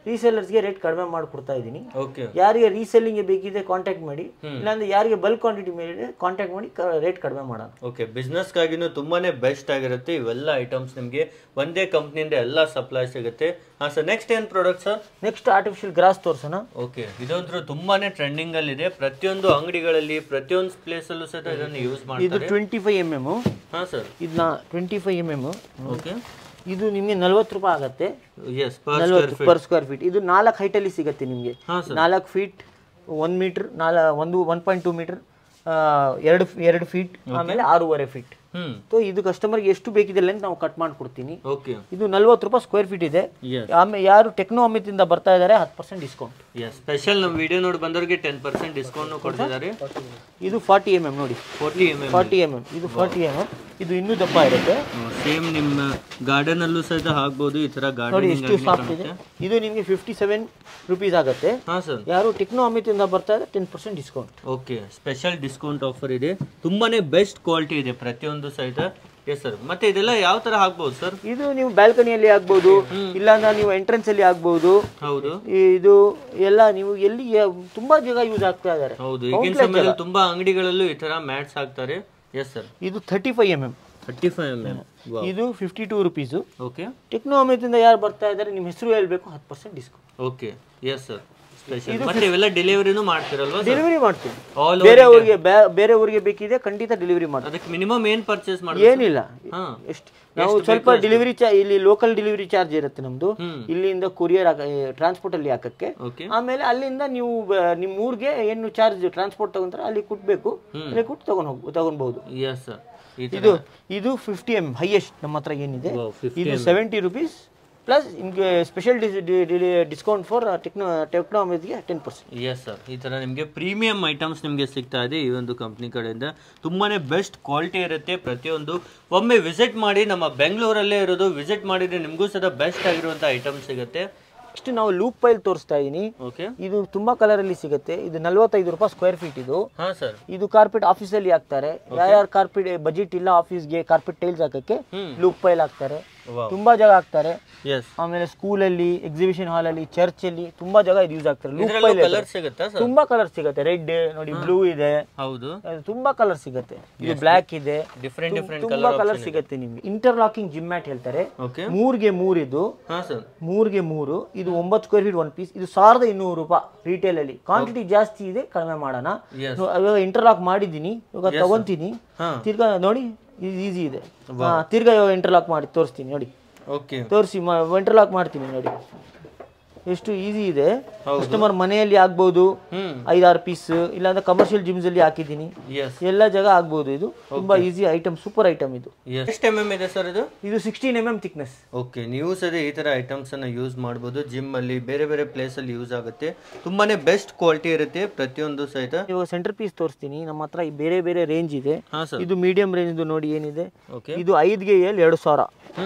ರೀಸೇಲರ್ಸ್ಗೆ ರೇಟ್ ಕಡಿಮೆ ಮಾಡ್ಕೊಡ್ತಾ ಇದ್ದೀನಿ. ಯಾರಿಗೆ ರೀಸೆಲ್ಲಿಂಗ್ ಬೇಕಿದೆ ಕಾಂಟ್ಯಾಕ್ಟ್ ಮಾಡಿ, ಇಲ್ಲಾಂದ್ರೆ ಯಾರಿಗೆ ಬಲ್ಕ್ ಕ್ವಾಂಟಿಟಿ ಮೇಲೆ ಕಾಂಟ್ಯಾಕ್ಟ್ ಮಾಡಿ ರೇಟ್ ಕಡಿಮೆ ಮಾಡೋಣ. ಓಕೆ, ಬಿಸ್ನೆಸ್ ಗಾಗಿನೂ ತುಂಬಾನೇ ಬೆಸ್ಟ್ ಆಗಿರುತ್ತೆ ಇವೆಲ್ಲ ಐಟಮ್ಸ್. ನಿಮಗೆ ಒಂದೇ ಕಂಪ್ನಿಯಿಂದ ಎಲ್ಲ ಸಪ್ಲೈ ಸಿಗುತ್ತೆ. ಸರ್ ನೆಕ್ಸ್ಟ್ ಏನ್ product sir? Next artificial grass ತೋರ್ಸೋಣ. ಓಕೆ, ಇದಂತೂ ತುಂಬಾನೇ ಟ್ರೆಂಡಿಂಗ್ ಅಲ್ಲಿ ಇದೆ. ಪ್ರತಿಯೊಂದು ಅಂಗಡಿಗಳಲ್ಲಿ ಪ್ರತಿಯೊಂದು ಪ್ಲೇಸ್ ಅಲ್ಲೂ ಸಹ ಇದನ್ನು ಯೂಸ್ ಮಾಡ್ತಾರೆ. ಇದು 25 mm. ಹಾ ಸರ್, ಇದನ್ನ 25 mm. ಓಕೆ, ಇದು ನಿಮಗೆ 40 ರೂಪಾಯಿ ಆಗುತ್ತೆ ಪರ್ ಸ್ಕ್ವೇರ್ ಫೀಟ್. ಇದು 4 ಹೈಟ್ ಅಲ್ಲಿ ಸಿಗುತ್ತೆ ನಿಮಗೆ. 4 ಫೀಟ್, 1 ಮೀಟರ್, 1.2 ಮೀಟರ್, 2 ಫೀಟ್, ಆಮೇಲೆ 6.5 ಫೀಟ್. ಇದು ಕಸ್ಟಮರ್ಗೆ ಎಷ್ಟು ಬೇಕಿದೆ ಲೆಂತ್ ನಾವು ಕಟ್ ಮಾಡಿ ಕೊಡ್ತೀನಿ. ಇದು 40 ರೂಪಾಯಿ ಸ್ಕ್ವೇರ್ ಫೀಟ್ ಇದೆ. ಆಮೇಲೆ ಯಾರು ಟೆಕ್ನೋ ಅಮಿತ್ ಇಂದ ಬರ್ತಾ ಇದ್ದಾರೆ 10% ಡಿಸ್ಕೌಂಟ್. ಸ್ಪೆಷಲ್ ನಮ್ಮ ವಿಡಿಯೋ ನೋಡಿ ಬಂದವರಿಗೆ 10% ಡಿಸ್ಕೌಂಟ್ ಕೊಡ್ತಿದ್ದಾರೆ. ಇದು 40 mm ನೋಡಿ, 40 mm. ಇದು 40 mm. ಇದು ಇನ್ನೂ ದಪ್ಪ ಇರುತ್ತೆ. ಸೇಮ್ ನಿಮ್ಮ ಗಾರ್ಡನ್ ಅಲ್ಲೂ ಸಹಿತ ಹಾಕಬಹುದು. ಈ ತರ ನೋಡಿ ಎಷ್ಟು ಸಾಫ್ಟ್ ಇದೆ. ಇದು ನಿಮಗೆ 57 ರೂಪೀಸ್ ಆಗುತ್ತೆ. ಯಾರು ಟೆಕ್ನೋ ಅಮಿತ್ ಇಂದ ಬರ್ತಾ ಇದ್ದಾರೆ 10% discount. Okay, special discount offer ಇದೆ. ತುಂಬಾನೇ ಬೆಸ್ಟ್ ಕ್ವಾಲಿಟಿ ಇದೆ ಪ್ರತಿಯೊಂದು ಸಹಿತ. ಎಸ್ ಸರ್, ಮತ್ತೆ ಇದೆಲ್ಲ ಯಾವ ತರ ಹಾಕ್ಬಹುದು ಸರ್? ಇದು ನೀವು ಬ್ಯಾಲ್ಕನಿಯಲ್ಲಿ ಹಾಕ್ಬಹುದು, ಇಲ್ಲಾಂದ್ರೆ ನೀವು ಎಂಟ್ರೆನ್ಸ್ ಅಲ್ಲಿ ಹಾಕ್ಬಹುದು. ಹೌದು, ಇದು ಎಲ್ಲ ನೀವು ಎಲ್ಲಿ ತುಂಬಾ ಜಾಗ ಯೂಸ್ ಆಗ್ತಾ ಇದ್ದಾರೆ. ಹೌದು, ಈಗಿನ ಸಮಯದಲ್ಲಿ ತುಂಬಾ ಅಂಗಡಿಗಳಲ್ಲೂ ಈ ತರ ಮ್ಯಾಟ್ಸ್ ಹಾಕ್ತಾರೆ. ಎಸ್ ಸರ್, ಇದು 35 mm. ಇದು 52 ರೂಪೀಸ್. ಓಕೆ, ಟೆಕ್ನೋ ಅಮಿತ್ ಇಂದ ಯಾರು ಬರ್ತಾ ಇದ್ದಾರೆ ನಿಮ್ಮ ಹೆಸರು ಹೇಳ್ಬೇಕು, 10% ಡಿಸ್ಕೌಂಟ್. Okay, yes sir. ಮತ್ತೆ ಇವೆಲ್ಲ ಡೆಲಿವರಿನೂ ಮಾಡ್ತಿರಲ್ವಾ? ಡೆಲಿವರಿ ಮಾಡ್ತೀವಿ. ಬೇರೆ ಊರಿಗೆ ಬೇಕಿದೆ ಖಂಡಿತ ಡೆಲಿವರಿ ಮಾಡ್ತೀವಿ. ಅದಕ್ಕೆ ಮಿನಿಮಮ್ ಏನು ಪರ್ಚೇಸ್ ಮಾಡಬೇಕು? ಏನಿಲ್ಲ, ನಾವು ಸ್ವಲ್ಪ ಡೆಲಿವರಿ ಇಲ್ಲಿ ಲೋಕಲ್ ಡೆಲಿವರಿ ಚಾರ್ಜ್ ಇರುತ್ತೆ ನಮ್ದು. ಇಲ್ಲಿಂದ ಕೊರಿಯರ್ ಟ್ರಾನ್ಸ್ಪೋರ್ಟ್ ಅಲ್ಲಿ ಹಾಕಕ್ಕೆ. ಆಮೇಲೆ ಅಲ್ಲಿಂದ ನೀವು ನಿಮ್ಮ ಊರಿಗೆ ಏನು ಚಾರ್ಜ್ ಟ್ರಾನ್ಸ್ಪೋರ್ಟ್ ತಗೊಂತಾರೆ ಅಲ್ಲಿ ಕೊಟ್ಬೇಕು, ಅಲ್ಲಿ ಕೊಟ್ಟು ತಗೊಂಡ್ಬಹುದು. ಇದು 50 mm ಹೈಯೆಸ್ಟ್ ನಮ್ಮ ಹತ್ರ ಏನಿದೆ. ಇದು 70 ರೂಪೀಸ್ ಪ್ಲಸ್ ನಿಮಗೆ ಸ್ಪೆಷಲ್ ಡಿಸ್ಕೌಂಟ್ ಫಾರ್ ಟೆಕ್ನೋ ಅಮಿತ್ಗೆ 10%. ಎಸ್ ಸರ್, ಈ ಥರ ನಿಮಗೆ ಪ್ರೀಮಿಯಂ ಐಟಮ್ಸ್ ನಿಮಗೆ ಸಿಗ್ತಾ ಇದೆ ಈ ಒಂದು ಕಂಪ್ನಿ ಕಡೆಯಿಂದ. ತುಂಬಾನೇ ಬೆಸ್ಟ್ ಕ್ವಾಲಿಟಿ ಇರುತ್ತೆ ಪ್ರತಿಯೊಂದು. ಒಮ್ಮೆ ವಿಸಿಟ್ ಮಾಡಿ, ನಮ್ಮ ಬೆಂಗಳೂರಲ್ಲೇ ಇರೋದು. ವಿಸಿಟ್ ಮಾಡಿದ್ರೆ ನಿಮಗೂ ಸಹ ಬೆಸ್ಟ್ ಆಗಿರುವಂಥ ಐಟಮ್ ಸಿಗುತ್ತೆ. ನೆಕ್ಸ್ಟ್ ನಾವು ಲೂಪ್ ಪೈಲ್ ತೋರಿಸ್ತಾ ಇದೀನಿ. ಇದು ತುಂಬಾ ಕಲರ್ ಅಲ್ಲಿ ಸಿಗುತ್ತೆ. ಇದು 45 ರೂಪಾಯಿ ಸ್ಕ್ವೇರ್ ಫೀಟ್. ಇದು ಕಾರ್ಪೆಟ್ ಆಫೀಸ್ ಅಲ್ಲಿ ಹಾಕ್ತಾರೆ. ಯಾರ್ಯಾರು ಕಾರ್ಪೆಟ್ ಬಜೆಟ್ ಇಲ್ಲ ಆಫೀಸ್ಗೆ ಕಾರ್ಪೆಟ್ ಟೈಲ್ಸ್ ಹಾಕಕ್ಕೆ ಲೂಪ್ ಪೈಲ್ ಹಾಕ್ತಾರೆ. ತುಂಬಾ ಜಾಗ ಹಾಕ್ತಾರೆ. ಆಮೇಲೆ ಸ್ಕೂಲ್ ಅಲ್ಲಿ, ಎಕ್ಸಿಬಿಷನ್ ಹಾಲ್ ಅಲ್ಲಿ, ಚರ್ಚ್ ಅಲ್ಲಿ ತುಂಬಾ ಜಾಗ ಇದು ಯೂಸ್ ಆಗ್ತಾರೆ. ತುಂಬಾ ಕಲರ್ ಸಿಗುತ್ತೆ. ರೆಡ್ ನೋಡಿ, ಬ್ಲೂ ಇದೆ, ತುಂಬಾ ಕಲರ್ ಸಿಗುತ್ತೆ. ಇದು ಬ್ಲಾಕ್ ಇದೆ, ತುಂಬಾ ಕಲರ್ ಸಿಗುತ್ತೆ ನಿಮ್ಗೆ. ಇಂಟರ್ಲಾಕಿಂಗ್ ಜಿಮ್ ಮ್ಯಾಟ್ ಹೇಳ್ತಾರೆ. 3ಗೆ 3 ಇದು 3ಗೆ 3. ಇದು 9 ಸ್ಕ್ವೇರ್ ಫೀಟ್ 1 ಪೀಸ್. ಇದು 1200 ರೂಪಾಯಿ ರಿಟೇಲ್ ಅಲ್ಲಿ. ಕ್ವಾಂಟಿಟಿ ಜಾಸ್ತಿ ಇದೆ, ಕಡಿಮೆ ಮಾಡೋಣ. ಇವಾಗ ಇಂಟರ್ಲಾಕ್ ಮಾಡಿದ್ದೀನಿ, ಇವಾಗ ತಗೊಂತೀನಿ. ತಿರ್ಗಾ ನೋಡಿ, ಇದು ಈಸಿ ಇದೆ. ತಿರ್ಗಾ ಇಂಟರ್ಲಾಕ್ ಮಾಡಿ ತೋರಿಸ್ತೀನಿ ನೋಡಿ. ತೋರಿಸಿ ಇಂಟರ್ಲಾಕ್ ಮಾಡ್ತೀನಿ ನೋಡಿ, ಎಷ್ಟು ಈಸಿ ಇದೆ. ಕಸ್ಟಮರ್ ಮನೆಯಲ್ಲಿ ಆಗ್ಬಹುದು, 5-6 ಪೀಸ್. ಇಲ್ಲಾಂದ್ರೆ ಕಮರ್ಷಿಯಲ್ ಜಿಮ್ಸ್ ಅಲ್ಲಿ ಹಾಕಿದ್ದೀನಿ, ಎಲ್ಲ ಜಾಗ ಆಗ್ಬಹುದು. ಇದು ತುಂಬಾ ಈಸಿ ಐಟಮ್, ಸೂಪರ್ ಐಟಮ್. ಇದು ಎಷ್ಟು mm ಇದೆ ಸರ್? ಇದು 16 mm ಥಿಕ್ನೆಸ್. ಓಕೆ, ನೀವು ಸರಿ ಈ ತರ ಐಟಮ್ಸ್ ಅನ್ನ ಯೂಸ್ ಮಾಡಬಹುದು. ಜಿಮ್ ಅಲ್ಲಿ, ಬೇರೆ ಬೇರೆ ಪ್ಲೇಸ್ ಅಲ್ಲಿ ಯೂಸ್ ಆಗುತ್ತೆ. ತುಂಬಾನೇ ಬೆಸ್ಟ್ ಕ್ವಾಲಿಟಿ ಇರುತ್ತೆ ಪ್ರತಿಯೊಂದು ಸಹಿತ. ಇವಾಗ ಸೆಂಟರ್ ಪೀಸ್ ತೋರಿಸ್ತೀನಿ. ನಮ್ಮ ಹತ್ರ ಬೇರೆ ಬೇರೆ ರೇಂಜ್ ಇದೆ. ಇದು ಮೀಡಿಯಂ ರೇಂಜ್ ನೋಡಿ ಏನಿದೆ. ಇದು 5ಗೆ 2000.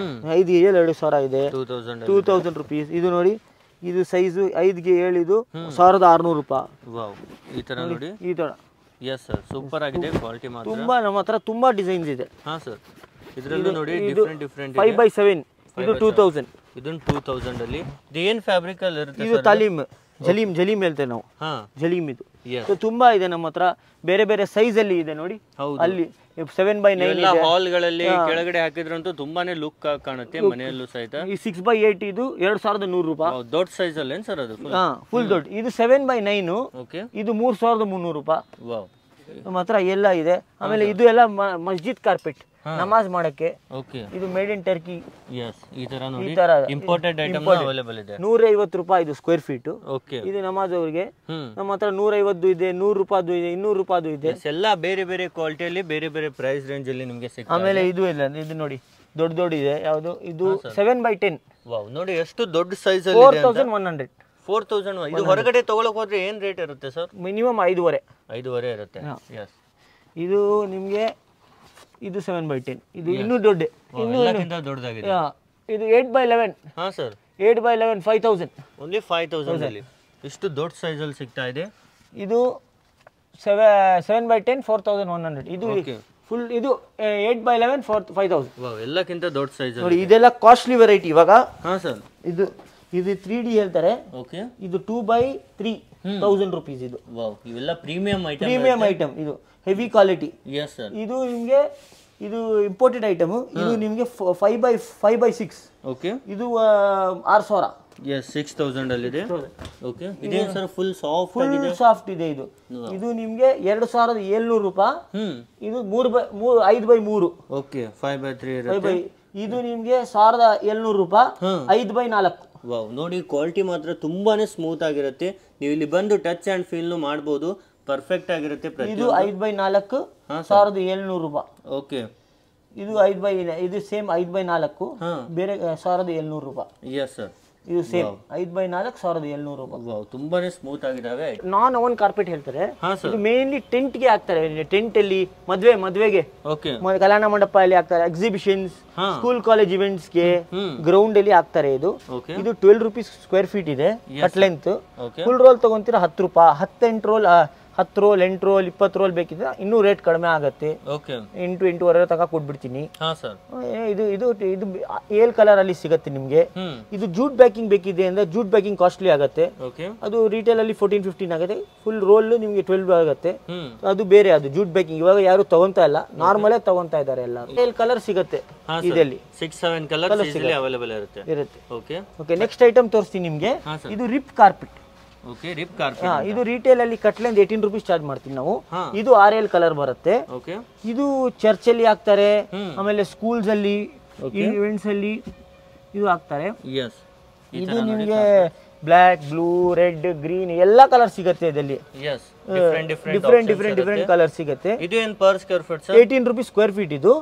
5ಗೆ 2000 ಇದೆ, 2000 ರೂಪೀಸ್. ಇದು ನೋಡಿ, ಇದು ಸೈಜು 5ಗೆ 7, ಇದು 1600 ರೂಪಾಯಿ. ಈ ತರ ನೋಡಿ, ಈ ತರ. ಎಸ್ ಸರ್, ಸೂಪರ್ ಆಗಿದೆ ಕ್ವಾಲಿಟಿ ಮಾತ್ರ. ತುಂಬಾ ನಮ್ಮ ಹತ್ರ ತುಂಬಾ ಡಿಸೈನ್ಸ್ ಇದೆ. ಸರ್, ಇದರಲ್ಲೂ ನೋಡಿ ಡಿಫರೆಂಟ್ 5x7. ಇದು 2000. ಇದನ್ನ 2000 ಅಲ್ಲಿ. ಇದು ಏನ್ ಫ್ಯಾಬ್ರಿಕ್ ಅಲ್ಲಿ ಇರುತ್ತೆ? ಇದು ತಾಲೀಮ್, ಜಲೀಮ್ ಹೇಳ್ತೇವೆ ನಾವು. ಜಲೀಮ್. ಇದು ತುಂಬಾ ಇದೆ ನಮ್ಮ ಹತ್ರ. ಬೇರೆ ಬೇರೆ ಸೈಜ್ ಅಲ್ಲಿ ಇದೆ ನೋಡಿ. ಅಲ್ಲಿ 7x9 ಹಾಲ್ ಗಳಲ್ಲಿ ಕೆಳಗಡೆ ಹಾಕಿದ್ರಂತೂ ತುಂಬಾನೇ ಲುಕ್ ಕಾಣುತ್ತೆ ಮನೆಯಲ್ಲೂ ಸಹಿತ. ಈ 6x8 ಇದು 2100 ರೂಪಾಯಿ. ದೊಡ್ಡ ಸೈಜ್ ಅಲ್ಲಿ ಏನ್ ಸರ್ ಅದು? ಫುಲ್ ದೊಡ್ಡ. ಇದು 7x9. ಇದು 3300 ರೂಪಾಯಿ. ನಮ್ಮ ಹತ್ರ ಎಲ್ಲ ಇದೆ. ಆಮೇಲೆ ಇದು ಎಲ್ಲ ಮಸ್ಜಿದ್ ಕಾರ್ಪೆಟ್, ನಮಾಜ್ ಮಾಡಕ್ಕೆ. ಇದು ಮೇಡ್ ಇನ್ ಟರ್ಕಿ. ಈ ತರ ಇಂಪೋರ್ಟೆಡ್ ಐಟಮ್ ಅವೈಲೇಬಲ್ ಇದೆ. 150 ರೂಪಾಯಿ ಇದು ಸ್ಕ್ವೇರ್ ಫೀಟ್. ಇದು ನಮಾಜ್ ಅವ್ರಿಗೆ. ನಮ್ಮ ಹತ್ರ 150 ಇದೆ, 100 ರೂಪಾಯಿ ಇದೆ, 200 ರೂಪಾಯಿ ಇದೆ. ಎಲ್ಲ ಬೇರೆ ಬೇರೆ ಕ್ವಾಲಿಟಿಯಲ್ಲಿ, ಬೇರೆ ಬೇರೆ ಪ್ರೈಸ್ ರೇಂಜ್ ಅಲ್ಲಿ ನಿಮಗೆ ಸಿಗುತ್ತೆ. ಆಮೇಲೆ ಇದು ಇಲ್ಲ, ಇದು ನೋಡಿ ದೊಡ್ಡ ಇದೆ. ಯಾವುದು ಇದು? 7x10. ನೋಡಿ ಎಷ್ಟು ದೊಡ್ಡ ಸೈಜ್ ಅಲ್ಲಿ ಇದೆ. 4100. 4000 ಇದು ಹೊರಗಡೆ ತಗೊಳಕ್ ಹೋದ್ರೆ ಏನ್ ರೇಟ್ ಇರುತ್ತೆ ಸರ್? ಮಿನಿಮಮ್ 5.5 ಇರುತ್ತೆ. ಎಸ್. ಇದು ನಿಮಗೆ ಇದು 7/10, ಇದು ಇನ್ನೂ ದೊಡ್ಡದಾಗಿದೆ. ಇದು 8/11. ಹಾ ಸರ್, 8/11 5000. ಓನ್ಲಿ 5000 ಅಲ್ಲಿ ಇಷ್ಟು ದೊಡ್ಡ ಸೈಜ್ ಅಲ್ಲಿ ಸಿಗ್ತಾ ಇದೆ. ಇದು 7/10 4100. ಇದು ಫುಲ್ ಇದು 8/11 5000. ಎಲ್ಲಕ್ಕಿಂತ ದೊಡ್ಡ ಸೈಜ್ ನೋಡಿ, ಇದೆಲ್ಲ ಕಾಸ್ಟ್ಲಿ ವೆರೈಟಿ ಇವಾಗ. ಹಾ ಸರ್, ಇದು 3D ಹೇಳ್ತಾರೆ. ಓಕೆ, ಇದು 2/3 1000 rupees. ಇದು ಇವೆಲ್ಲ ಪ್ರೀಮಿಯಂ ಐಟಮ್. ಇದು ಹೆವಿ ಕ್ವಾಲಿಟಿ. Yes sir. ಇದು ನಿಮಗೆ ಇದು ಇಂಪೋರ್ಟೆಡ್ ಐಟಮ್. ಇದು ನಿಮಗೆ 5/6. ಓಕೆ, ಇದು 6000. ಎಸ್, 6000 ಅಲ್ಲಿ ಇದೆ. ಓಕೆ, ಇದೇ ಸರ್ ಫುಲ್ ಸಾಫ್ಟ್ ಇದೆ. ಇದು ನಿಮಗೆ 2700 ರೂಪಾಯಿ. ಇದು 5/3. ಓಕೆ, 5/3 ಇರುತ್ತೆ. ಇದು ನಿಮಗೆ 1700 ರೂಪಾಯಿ 5/4. ವಾವ್, ನೋಡಿ ಕ್ವಾಲಿಟಿ ಮಾತ್ರ ತುಂಬಾನೇ ಸ್ಮೂತ್ ಆಗಿರುತ್ತೆ. ನೀವು ಇಲ್ಲಿ ಬಂದು ಟಚ್ ಅಂಡ್ ಫೀಲ್ ಮಾಡಬಹುದು. ಪರ್ಫೆಕ್ಟ್ ಆಗಿರುತ್ತೆ. ಇದು 5/4 1700 ರೂಪಾಯಿ. ಓಕೆ, ಇದು ಸೇಮ್ 5/4 ಬೇರೆ 1700 ರೂಪಾಯಿ. ಎಸ್ ಸರ್, ಇದು ಸೇಮ್ 5/4 1700 ರೂಪಾಯಿ. ವಾವ್, ತುಂಬಾನೇ ಸ್ಮೂತ್ ಆಗಿದಾವೆ. ನಾನ್ ಓನ್ ಕಾರ್ಪೆಟ್ ಹೇಳ್ತಾರೆ. ಇದು ಮೇನ್ಲಿ ಟೆಂಟ್ ಗೆ ಹಾಕ್ತಾರೆ. ಟೆಂಟ್ ಅಲ್ಲಿ ಮದ್ವೆಗೆ, ಕಲ್ಯಾಣ ಮಂಟಪ ಅಲ್ಲಿ ಹಾಕ್ತಾರೆ. ಎಕ್ಸಿಬಿಷನ್ಸ್, ಸ್ಕೂಲ್ ಕಾಲೇಜ್ ಇವೆಂಟ್ಸ್ ಗೆ ಗ್ರೌಂಡ್ ಅಲ್ಲಿ ಹಾಕ್ತಾರೆ. ಇದು 12 rupees ಸ್ಕ್ವೇರ್ ಫೀಟ್ ಇದೆ ಕಟ್ ಲೆಂತ್. ಫುಲ್ ರೋಲ್ ತಗೊಂತೀರಾ 10 ರೂಪಾಯಿ. 10 ರೋಲ್ 10 ರೋಲ್ 8 ರೋಲ್ 20 ರೋಲ್ ಬೇಕಿದ್ರೆ ಇನ್ನೂ ರೇಟ್ ಕಡಿಮೆ ಆಗುತ್ತೆ. 8-8.5 ತನಕ ಕೊಟ್ಬಿಡ್ತೀನಿ. ಇದು ಏಲ್ ಕಲರ್ ಅಲ್ಲಿ ಸಿಗುತ್ತೆ ನಿಮ್ಗೆ. ಇದು ಜೂಟ್ ಬ್ಯಾಕಿಂಗ್ ಬೇಕಿದೆ ಅಂದ್ರೆ ಜೂಟ್ ಬ್ಯಾಕಿಂಗ್ ಕಾಸ್ಟ್ಲಿ ಆಗುತ್ತೆ. ಅದು ರಿಟೇಲ್ ಅಲ್ಲಿ 14-15 ಆಗುತ್ತೆ. ಫುಲ್ ರೋಲ್ ನಿಮ್ಗೆ 12 ಆಗುತ್ತೆ. ಅದು ಬೇರೆ, ಅದು ಜೂಟ್ ಬ್ಯಾಕಿಂಗ್ ಇವಾಗ ಯಾರು ತಗೊಂತಾ ಇಲ್ಲ, ನಾರ್ಮಲ್ ತಗೊಂತಾ ಇದಾರೆ ಎಲ್ಲ. ಏಲ್ ಕಲರ್ ಸಿಗುತ್ತೆ ಇದರಲ್ಲಿ. 6-7 ಕಲರ್ ಅವೈಲೇಬಲ್ ಇರುತ್ತೆ. ಓಕೆ, ನೆಕ್ಸ್ಟ್ ಐಟಮ್ ತೋರಿಸ್ತೀನಿ ನಿಮ್ಗೆ. ಇದು rip carpet. Okay, rip carpet. ಇದು ರಿಟೇಲ್ ಅಲ್ಲಿ ಕಟ್ಲೆಂದ್ 18 rupees ಚಾರ್ಜ್ ಮಾಡ್ತೀವಿ ನಾವು. ಇದು RL ಕಲರ್ ಬರುತ್ತೆ. ಇದು ಚರ್ಚ್ ಅಲ್ಲಿ ಹಾಕ್ತಾರೆ, ಆಮೇಲೆ ಸ್ಕೂಲ್ಸ್ ಅಲ್ಲಿ, ಇವೆಂಟ್ಸ್ ಅಲ್ಲಿ ಇದು ಹಾಕ್ತಾರೆ. ಇದು ನಿಮಗೆ ಬ್ಲಾಕ್, ಬ್ಲೂ, ರೆಡ್, ಗ್ರೀನ್ ಎಲ್ಲ ಕಲರ್ ಸಿಗುತ್ತೆ ಇದರಲ್ಲಿ. ಡಿಫರೆಂಟ್ ಕಲರ್ ಸಿಗುತ್ತೆ. ಇದು ಏನು per square feet sir? 18 rupees square feet ಇದು.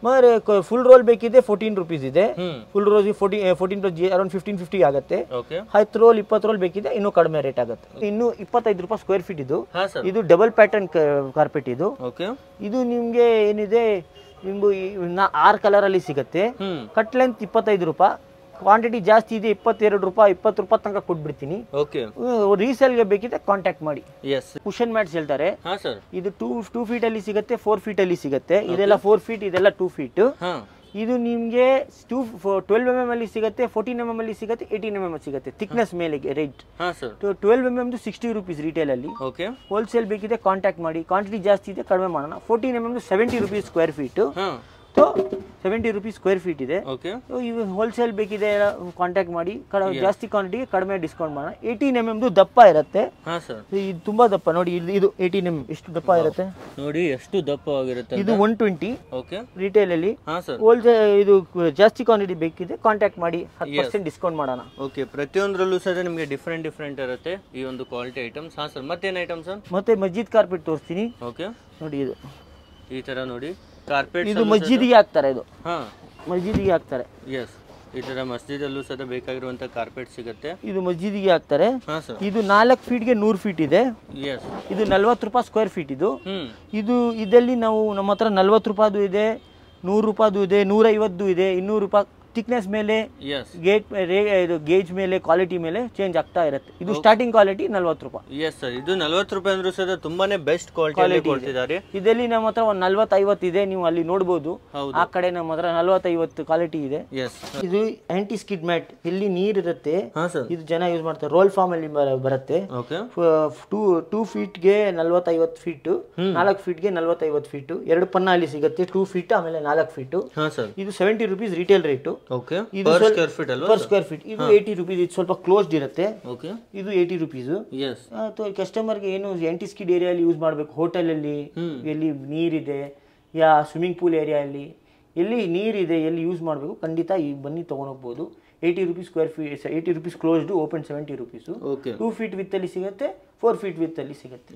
ಮತ್ತೆ ಫುಲ್ ರೋಲ್ ಬೇಕಿದೆ 14 rupees ಇದೆ. ಫುಲ್ ರೋಲ್ 14 plus ಅರೌಂಡ್ 1550 ಆಗುತ್ತೆ. 10 ರೋಲ್ 20 ರೋಲ್ ಬೇಕಿದೆ ಇನ್ನೂ ಕಡಿಮೆ ರೇಟ್ ಆಗುತ್ತೆ. ಇನ್ನು 25 ರೂಪಾಯಿ ಸ್ಕ್ವೇರ್ ಫೀಟ್ ಇದು. ಇದು ಡಬಲ್ ಪ್ಯಾಟರ್ನ್ ಕಾರ್ಪೆಟ್ ಇದು. ಇದು ನಿಮ್ಗೆ ಏನಿದೆ, ನಿಮ್ಗೆ 6 ಕಲರ್ ಅಲ್ಲಿ ಸಿಗುತ್ತೆ. ಕಟ್ ಲೆಂತ್ 25 ರೂಪಾಯಿ. ಕ್ವಾಂಟಿಟಿ ಜಾಸ್ತಿ ಇದೆ, 22 ರೂಪಾಯಿ 20 ರೂಪಾಯಿ ತನಕ ಕೊಟ್ಬಿಡ್ತೀನಿ. ರೀಸೇಲ್ ಗೆ ಬೇಕಿದ್ರೆ ಕಾಂಟ್ಯಾಕ್ಟ್ ಮಾಡಿ. ಕುಷನ್ ಮ್ಯಾಟ್ಸ್ ಹೇಳ್ತಾರೆ. ಇದು 2 feet ಅಲ್ಲಿ ಸಿಗುತ್ತೆ, 4 feet ಅಲ್ಲಿ ಸಿಗುತ್ತೆ. ಇದೆಲ್ಲ 4 feet, ಇದೆಲ್ಲ 2 feet. ಇದು ನಿಮ್ಗೆ 12 mm ಅಲ್ಲಿ ಸಿಗುತ್ತೆ, 14 mm ಅಲ್ಲಿ ಸಿಗುತ್ತೆ, 18 mm ಸಿಗುತ್ತೆ. ಥಿಕ್ನೆಸ್ ಮೇಲೆ ರೇಟ್. 12 mm 60 rupees ರಿಟೇಲ್ ಅಲ್ಲಿ. ಹೋಲ್ಸೇಲ್ ಬೇಕಿದೆ ಕಾಂಟ್ಯಾಕ್ಟ್ ಮಾಡಿ. ಕ್ವಾಂಟಿಟಿ ಜಾಸ್ತಿ ಇದೆ ಕಡಿಮೆ ಮಾಡೋಣ. 14 mm 70 rupees square feet. 70 rupees square feet ಇದೆ. ಇವು ಹೋಲ್ಸೇಲ್ ಬೇಕಿದೆ ಕಾಂಟ್ಯಾಕ್ಟ್ ಮಾಡಿ. ಜಾಸ್ತಿ ಕ್ವಾಂಟಿಟಿಗೆ ಕಡಿಮೆ ಡಿಸ್ಕೌಂಟ್ ಮಾಡೋಣ. 18 mm ದಪ್ಪ ಇರುತ್ತೆ. ಇದು ತುಂಬಾ ದಪ್ಪ ನೋಡಿ. ಇದು 18 mm ಎಷ್ಟು ದಪ್ಪ ಇರುತ್ತೆ ನೋಡಿ, ಎಷ್ಟು ದಪ್ಪ ಆಗಿರುತ್ತೆ. ಇದು 120 ರಿಟೇಲ್ ಅಲ್ಲಿ. ಹೋಲ್ಸೇಲ್ ಇದು ಜಾಸ್ತಿ ಕ್ವಾಂಟಿಟಿ ಬೇಕಿದೆ ಕಾಂಟ್ಯಾಕ್ಟ್ ಮಾಡಿ, 10% ಡಿಸ್ಕೌಂಟ್ ಮಾಡೋಣ. ಓಕೆ, ಪ್ರತಿಯೊಂದರಲ್ಲೂ ಸಹ ನಿಮಗೆ ಡಿಫರೆಂಟ್ ಇರುತ್ತೆ ಈ ಒಂದು ಕ್ವಾಲಿಟಿ ಐಟಮ್ಸ್. ಸರ್ ಮತ್ತೇನು ಐಟಮ್ ಸರ್? ಮತ್ತೆ ಮಸ್ಜಿದ್ ಕಾರ್ಪೆಟ್ ತೋರಿಸ್ತೀನಿ. ನೋಡಿ, ಇದು ಈ ತರ ನೋಡಿ ಕಾರ್ಪೆಟ್. ಇದು ಮಸ್ಜಿದಿಗೆ ಹಾಕ್ತಾರೆ. ಇದು ಮಸ್ಜಿದಿಗೆ ಹಾಕ್ತಾರೆ. ಈ ತರ ಮಸ್ಜಿದ್ ಅಲ್ಲೂ ಸಹ ಬೇಕಾಗಿರುವಂತ ಕಾರ್ಪೆಟ್ ಸಿಗುತ್ತೆ. ಇದು ಮಸ್ಜಿದಿಗೆ ಹಾಕ್ತಾರೆ. ಇದು 4 feet ಗೆ 100 feet ಇದೆ. ಇದು 40 ರೂಪಾಯಿ ಸ್ಕ್ವೇರ್ ಫೀಟ್. ಇದು ಇದರಲ್ಲಿ ನಾವು ನಮ್ಮ ಹತ್ರ 40 ರೂಪಾಯಿದು ಇದೆ, 100 ರೂಪಾಯಿದು ಇದೆ, 150 ಇದೆ, 200 ರೂಪಾಯಿ. ಥಿಕ್ನೆಸ್ ಮೇಲೆ, ಗೇಜ್ ಮೇಲೆ, ಕ್ವಾಲಿಟಿ ಮೇಲೆ ಚೇಂಜ್ ಆಗ್ತಾ ಇರುತ್ತೆ. ಇದು ಸ್ಟಾರ್ಟಿಂಗ್ ಕ್ವಾಲಿಟಿ 40 ರೂಪಾಯಿ. ಇದು 40 ರೂಪಾಯಿ ಅಂದ್ರೂ ಸಹ ತುಂಬಾನೇ ಬೆಸ್ಟ್ ಕ್ವಾಲಿಟಿ ಕೊಡ್ತಿದ್ದಾರೆ. ಇದರಲ್ಲಿ ನಮ್ಮ ಹತ್ರ ಒಂದು 40-50 ಇದೆ, ನೀವು ಅಲ್ಲಿ ನೋಡಬಹುದು. ಆ ಕಡೆ ನಮ್ಮ ಹತ್ರ 40-50 ಕ್ವಾಲಿಟಿ ಇದೆ. ಇದು ಆಂಟಿ ಸ್ಕಿಡ್ ಮ್ಯಾಟ್. ಇಲ್ಲಿ ನೀರ್ ಇರುತ್ತೆ, ಇದು ಜನ ಯೂಸ್ ಮಾಡ್ತಾರೆ. ರೋಲ್ ಫಾರ್ಮ್ ಅಲ್ಲಿ ಬರುತ್ತೆ. 2 feet ಗೆ 40-50 ಫೀಟ್, 4 feet ಗೆ 40-50 ಫೀಟ್. 2 ಪನ್ನ ಅಲ್ಲಿ ಸಿಗುತ್ತೆ. 2 feet ಆಮೇಲೆ 4 feet. ಇದು 70 rupees retail rate. Per square feet. ಇದು 80 rupees. ಇದು ಸ್ವಲ್ಪ ಕ್ಲೋಸ್ಡ್ ಇರುತ್ತೆ. ಇದು 80 rupees. ಕಸ್ಟಮರ್ ಗೆ ಏನು ಆಂಟಿ ಸ್ಕಿಡ್ ಏರಿಯಾ ಅಲ್ಲಿ ಯೂಸ್ ಮಾಡಬೇಕು, ಹೋಟೆಲ್ ಅಲ್ಲಿ, ಎಲ್ಲಿ ನೀರಿದೆ, ಯಾ ಸ್ವಿಮ್ಮಿಂಗ್ ಪೂಲ್ ಏರಿಯಾ ಅಲ್ಲಿ, ಎಲ್ಲಿ ನೀರಿದೆ, ಎಲ್ಲಿ ಯೂಸ್ ಮಾಡಬೇಕು, ಖಂಡಿತ ಬನ್ನಿ ತಗೊಂಡು ಹೋಗ್ಬೋದು. 80 rupees square feet. 80 rupees closed, open 70 rupees. 2 feet with ಅಲ್ಲಿ ಸಿಗುತ್ತೆ, 4 feet ವಿತ್ ಅಲ್ಲಿ ಸಿಗುತ್ತೆ.